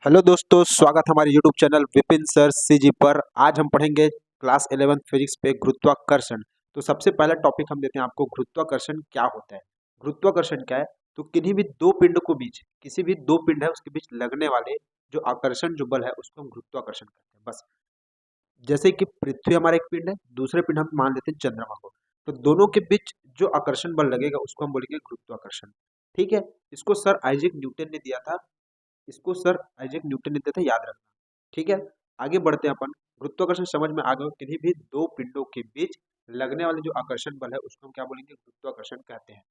Hello दोस्तों, स्वागत है हमारे YouTube channel Vipin sir CG पर। आज हम पढ़ेंगे क्लास 11 फिजिक्स पे गुरुत्वाकर्षण। तो सबसे पहला टॉपिक हम देते हैं आपको, गुरुत्वाकर्षण क्या होता है। गुरुत्वाकर्षण क्या है? तो किन्हीं भी दो पिंड को बीच, किसी भी दो पिंड है उसके बीच लगने वाले जो आकर्षण जो बल है उसको हम गुरुत्वाकर्षण कहते हैं। बस जैसे कि पृथ्वी हमारा एक पिंड है, दूसरे पिंड हम मान लेते हैं चंद्रमा को, तो दोनों के बीच जो आकर्षण बल लगेगा उसको हम बोलेंगे गुरुत्वाकर्षण। ठीक है, इसको सर आइजैक न्यूटन ने दिया था। इसको सर आइजैक न्यूटन ने दिया था, याद रखना। ठीक है, आगे बढ़ते हैं अपन। गुरुत्वाकर्षण समझ में आ गया। किन्हीं भी दो पिंडों के बीच लगने वाले जो आकर्षण बल है उसको हम क्या बोलेंगे? गुरुत्वाकर्षण कहते हैं।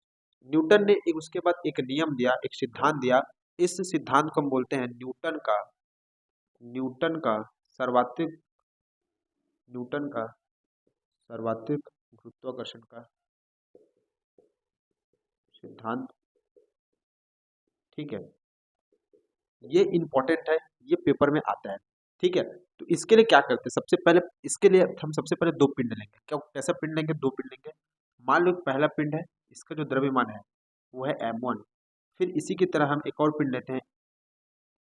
न्यूटन ने एक उसके बाद एक नियम दिया, एक सिद्धांत दिया। इस सिद्धांत को हम बोलते हैं न्यूटन का सर्वाधिक न्यूटन का सर्वाधिक गुरुत्वाकर्षण का सिद्धांत। ठीक है, ये इंपॉर्टेंट है, ये पेपर में आता है। ठीक है, तो इसके लिए क्या करते हैं? सबसे पहले इसके लिए हम सबसे पहले दो पिंड लेंगे। क्या कैसा पिंड लेंगे? दो पिंड लेंगे। मान लो पहला पिंड है, इसका जो द्रव्यमान है वो है m1। फिर इसी की तरह हम एक और पिंड लेते हैं,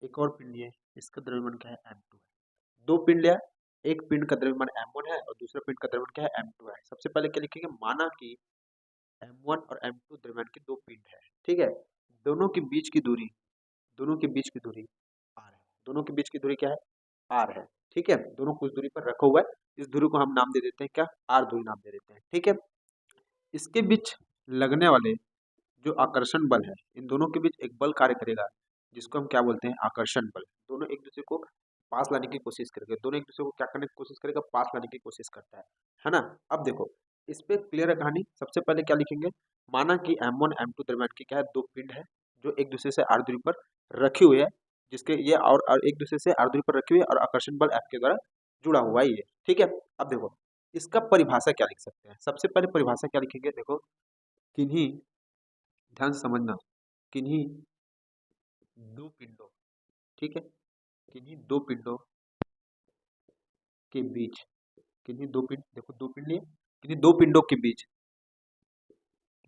एक और पिंड लिए, इसका द्रव्यमान क्या है? m2 है। दो पिंड लिया, एक पिंड का द्रव्यमान m1 है और दूसरा पिंड का द्रव्यमान क्या है? m2 है। सबसे पहले क्या लिखेंगे? माना कि m1 और m2 द्रव्यमान के दो पिंड है। ठीक है, दोनों के बीच की दूरी दोनों के बीच की दूरी r है। दोनों के बीच की दूरी क्या है? r है। ठीक है, दोनों कुछ दूरी पर रखा हुआ है। इस दूरी को हम नाम दे देते हैं क्या? r दूरी नाम दे देते हैं। ठीक है, इसके बीच लगने वाले जो आकर्षण बल है, इन दोनों के बीच एक बल कार्य करेगा जिसको हम क्या बोलते हैं? आकर्षण बल। दोनों एक दूसरे को पास लाने की कोशिश करेंगे, दोनों एक दूसरे को क्या करने की कोशिश करेगा? पास लाने की कोशिश करता है ना। अब देखो, इस पे क्लियर है कहानी। सबसे पहले क्या लिखेंगे? माना कि m1 m2 दरम्यान की क्या है? दो पिंड है जो एक दूसरे से r दूरी पर रखी हुई है, जिसके ये और एक दूसरे से r दूरी पर रखी हुई है और आकर्षण बल F के द्वारा जुड़ा हुआ है ये। ठीक है, अब देखो इसका परिभाषा क्या लिख सकते हैं? सबसे पहले परिभाषा क्या लिखेंगे? देखो, किन्हीं, ध्यान से समझना, किन्हीं दो पिंडों, ठीक है, किन्हीं दो पिंडों के बीच, किन्हीं दो पिंड, देखो दो पिंड लिए, किन्हीं दो पिंडों के बीच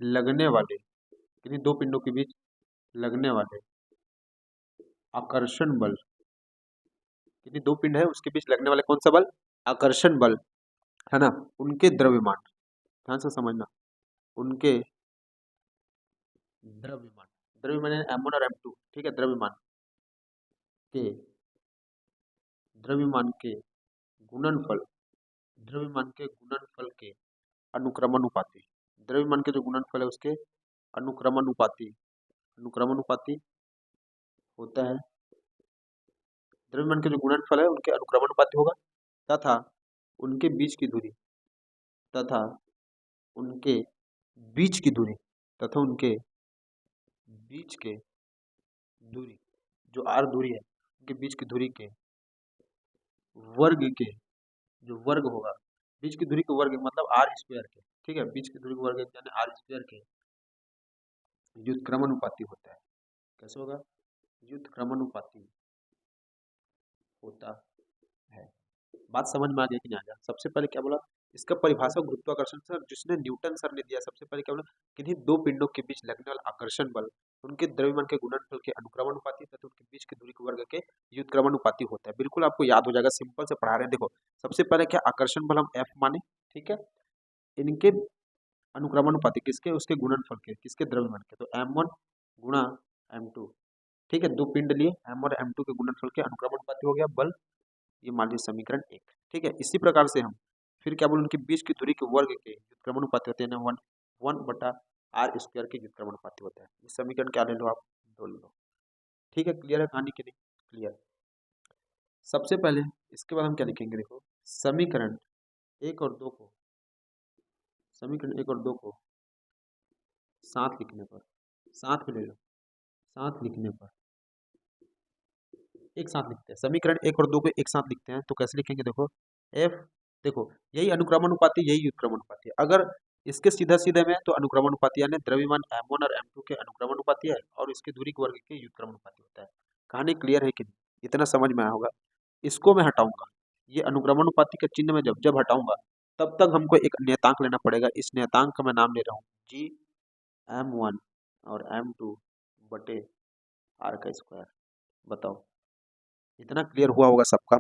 लगने वाले, किन्हीं दो पिंडों के बीच लगने वाले आकर्षण बल, किन्हीं दो पिंड है उसके बीच लगने वाले कौन सा बल? आकर्षण बल, है ना। उनके द्रव्यमान, ध्यान से समझना, उनके द्रव्यमान, द्रव्यमान m1 और m2, ठीक है, के द्रव्यमान के गुणनफल, द्रव्यमान के गुणनफल के अनुक्रमानुपाती, द्रव्यमान के जो गुणनफल है उसके अनुक्रमानुपाती, अनुक्रमानुपाती होता है। द्रव्यमान के जो गुणनफल है उनके अनुक्रमानुपाती होगा, तथा उनके बीच की दूरी, तथा उनके बीच की दूरी, तथा उनके बीच के दूरी, जो r दूरी है उनके बीच की दूरी के वर्ग के, जो वर्ग होगा, बीच की दूरी के वर्ग मतलब r स्क्वायर के, ठीक है, बीच की दूरी के वर्ग यानी r स्क्वायर के व्युत्क्रमानुपाती होता है। कैसे होगा? व्युत्क्रमानुपाती होता है। बात समझ में आ गई कि नहीं आ गया? सबसे पहले क्या बोला? इसका परिभाषा गुरुत्वाकर्षण सर जिसने न्यूटन सर ने दिया। सबसे पहले क्या बोला? किन्हीं दो पिंडों के बीच लगने वाला आकर्षण बल उनके द्रव्यमान के गुणनफल के अनुक्रमानुपाती तथा उनके बीच की दूरी के वर्ग के व्युत्क्रमानुपाती होता है। बिल्कुल आपको याद हो जाएगा, सिंपल से पढ़ा रहे हैं। देखो, सबसे पहले क्या? आकर्षण बल हम F माने, ठीक है, इनके अनुक्रमानुपाती किसके? उसके गुणनफल के, किसके? द्रव्यमान के। तो m1 गुणा m2, ठीक है, दो पिंड लिए, m और m2 के गुणनफल के अनुक्रमानुपाती हो गया बल। ये मान लीजिए समीकरण 1। ठीक है, इसी प्रकार से हम फिर क्या बोले? उनके बीच की दूरी के वर्ग के व्युत्क्रमानुपाती होते हैं ना, 1/r² के व्युत्क्रमानुपाती होता है। इस समीकरण क्या ले लो आप? 2 ले लो। ठीक है, क्लियर है कहानी की नहीं? क्लियर। सबसे पहले इसके बाद हम क्या लिखेंगे? देखो, समीकरण 1 और 2 को, समीकरण 1 और 2 को साथ लिखने पर, साथ में ले लो, साथ लिखने पर, एक साथ लिखते हैं समीकरण 1 और 2 को एक साथ लिखते हैं तो कैसे लिखेंगे? देखो, F, देखो यही अनुक्रमानुपाती, यही व्युत्क्रमानुपाती है। अगर इसके सीधा सीधे में तो अनुक्रमानुपाती यानी द्रव्यमान m1 और m2 के अनुक्रमानुपाती है और इसके दूरी के वर्ग के व्युत्क्रमानुपाती होता है। कहानी क्लियर है कि नहीं? इतना समझ में आया होगा। इसको मैं हटाऊंगा, ये अनुक्रमानुपाती का चिन्ह में जब जब हटाऊंगा तब तक हमको एक नियतांक लेना पड़ेगा। इस नियतांक का मैं नाम ले रहा हूँ जी m1 और m2 बटे r का स्क्वायर। बताओ, इतना क्लियर हुआ होगा सबका।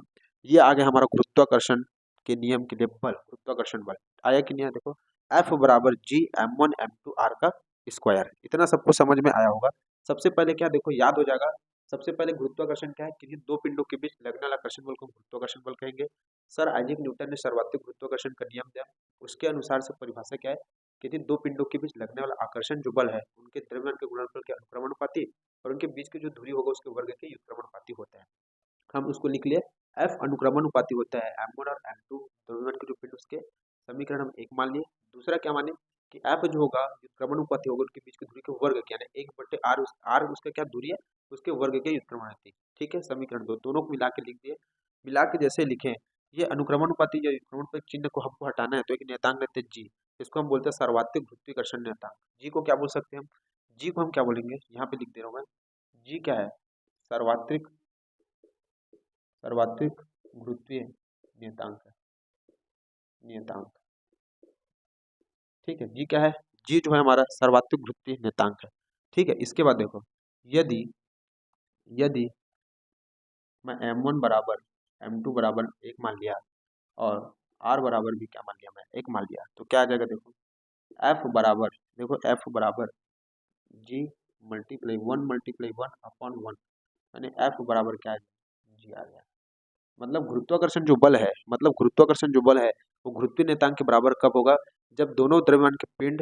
ये आ गया हमारा गुरुत्वाकर्षण के नियम के लिए बल, गुरुत्वाकर्षण बल आया कि नहीं आया, देखो F बराबर G m1 m2 r का स्क्वायर, इतना सबको समझ में आया होगा। सबसे पहले क्या देखो याद हो जाएगा, सबसे पहले गुरुत्वाकर्षण क्या है, किन्हीं दो पिंडों के बीच लगने वाला आकर्षण बल को गुरुत्वाकर्षण बल कहेंगे। सर आइजैक न्यूटन ने सर्वाधिक गुरुत्वाकर्षण का नियम दिया, उसके अनुसार से परिभाषा क्या है, किन्हीं दो पिंडों के बीच लगने वाला आकर्षण जो बल है उनके द्रव्यमान के गुणनफल के अनुक्रमणुपाती और उनके बीच की जो दूरी होगा उसके वर्ग के व्युत्क्रमणुपाती होता है। हम उसको लिख लिए F अनुक्रमणुपाती होता है m1 और m2 द्रव्यमान के जो पिंड उसके, समीकरण हम एक मान लिए। दूसरा क्या माने कि F जो होगा व्युत्क्रमणुपाती होगा उनके बीच की दूरी के वर्ग के, यानी 1/r r उसका क्या दूरी है उसके वर्ग के व्युत्क्रमणार्थी। ठीक है, समीकरण दो दोनों को मिला के लिख दिए। मिला के जैसे लिखें, ये अनुक्रमणुपाती या व्युत्क्रमण चिन्ह को हमको हटाना है तो एक नियतांक लेते हैं जी, इसको हम बोलते हैं सर्वाधिक गुरुत्वाकर्षण नियतांक। जी को क्या बोल सकते हैं हम, जी को हम क्या बोलेंगे, यहाँ पे लिख दे रहा हूँ मैं, जी क्या है, सर्वाधिक सर्वाधिक गुरुत्वीय नियतांक है, नियतांक। ठीक है, जी क्या है, जी जो है हमारा सर्वाधिक गुरुत्वीय नियतांक है। ठीक है, इसके बाद देखो यदि यदि मैं m1 बराबर m2 बराबर एक मान लिया और r बराबर भी क्या मान लिया, मैं एक मान लिया, तो क्या आ जाएगा देखो f बराबर, देखो f बराबर g मल्टीप्लाई 1 यानी f बराबर क्या है, जी आ गया। मतलब गुरुत्वाकर्षण जो बल है, मतलब गुरुत्वाकर्षण जो बल है वो गुरुत्वीय नियतांक के बराबर कब होगा, जब दोनों द्रव्यमान के पिंड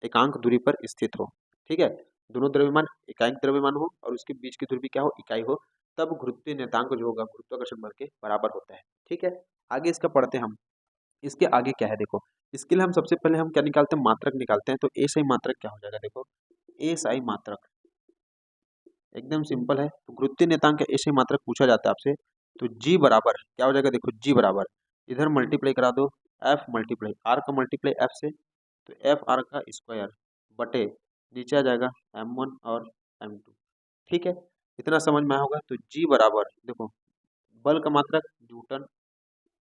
एकांक दूरी पर स्थित हो। ठीक है, दोनों द्रव्यमान एकांक द्रव्यमान हो और उसके बीच की दूरी भी क्या हो, इकाई हो, तब गुरुत्वीय नियतांक जो होगा गुरुत्वाकर्षण बल के बराबर होता है। ठीक है, आगे इसका पढ़ते हैं हम। इसके आगे क्या है देखो, इसके लिए हम सबसे पहले हम क्या निकालते हैं, मात्रक निकालते हैं। तो ए सही मात्रक क्या हो जाएगा, देखो ए सही मात्रक एकदम सिंपल है। तो गुरुत्वीय नियतांक का ए सही मात्रक पूछा जाता है आपसे, तो जी बराबर क्या हो जाएगा, देखो जी बराबर इधर मल्टीप्लाई करा दो एफ मल्टीप्लाई आर का मल्टीप्लाई एफ से, तो एफ आर का स्क्वायर बटे नीचे आ जाएगा m1 और m2। ठीक है, इतना समझ में आया होगा। तो जी बराबर देखो बल का मात्रक न्यूटन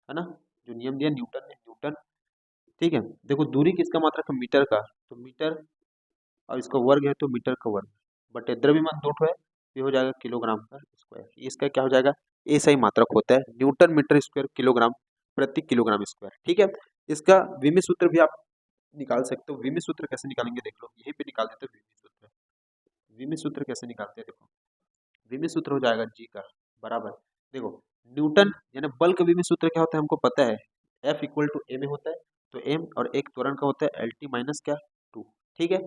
है ना, जो नियम दिया न्यूटन ने, न्यूटन। ठीक है, देखो दूरी किसका मात्रक है, मीटर का, तो मीटर और इसका वर्ग है तो मीटर का वर्ग बटे द्रव्यमान दो ठो है, ये हो जाएगा किलोग्राम का स्क्वायर। इसका क्या हो जाएगा, ए सही मात्रक होता है न्यूटन मीटर स्क्वायर किलोग्राम प्रति किलोग्राम स्क्वायर। ठीक है, इसका विमित सूत्र भी आप निकाल सकते हो। विमित सूत्र कैसे निकालेंगे देख लो, यहीं पे निकाल देते हैं विमित सूत्र। विमित सूत्र कैसे निकालते हैं देखो, विमित सूत्र हो जाएगा जी का बराबर, देखो न्यूटन यानी बल का विमित सूत्र क्या होता है हमको पता है, F इक्वल टू ए में होता है, तो m और एक त्वरण का होता है LT माइनस क्या 2। ठीक है,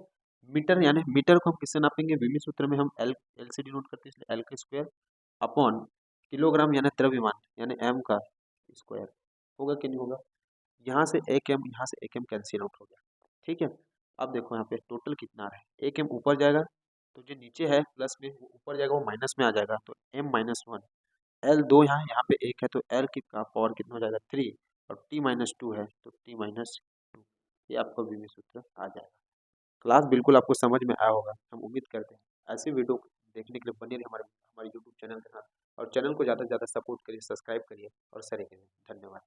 मीटर यानी मीटर को हम किससे नापेंगे, विमित सूत्र में हम एल से डिनोट करते हैं, इसलिए एल का स्क्वायर अपॉन किलोग्राम यानी द्रव्यमान यानी m का स्क्वायर। होगा कि नहीं होगा, यहाँ से एक m कैंसिल आउट हो गया। ठीक है, अब देखो यहाँ पे टोटल कितना आ रहा है, एक m ऊपर जाएगा तो जो नीचे है प्लस में वो ऊपर जाएगा वो माइनस में आ जाएगा, तो m-1 एल दो यहाँ पे एक है तो एल की का पावर कितना हो जाएगा 3 और t-2 है तो t-2, ये आपका विमित सूत्र आ जाएगा। क्लास बिल्कुल आपको समझ में आया होगा, हम उम्मीद करते हैं। ऐसे वीडियो देखने के लिए बने रहिए हमारे हमारे यूट्यूब चैनल के साथ, और चैनल को ज़्यादा से ज़्यादा सपोर्ट करिए, सब्सक्राइब करिए और शेयर करिए। धन्यवाद।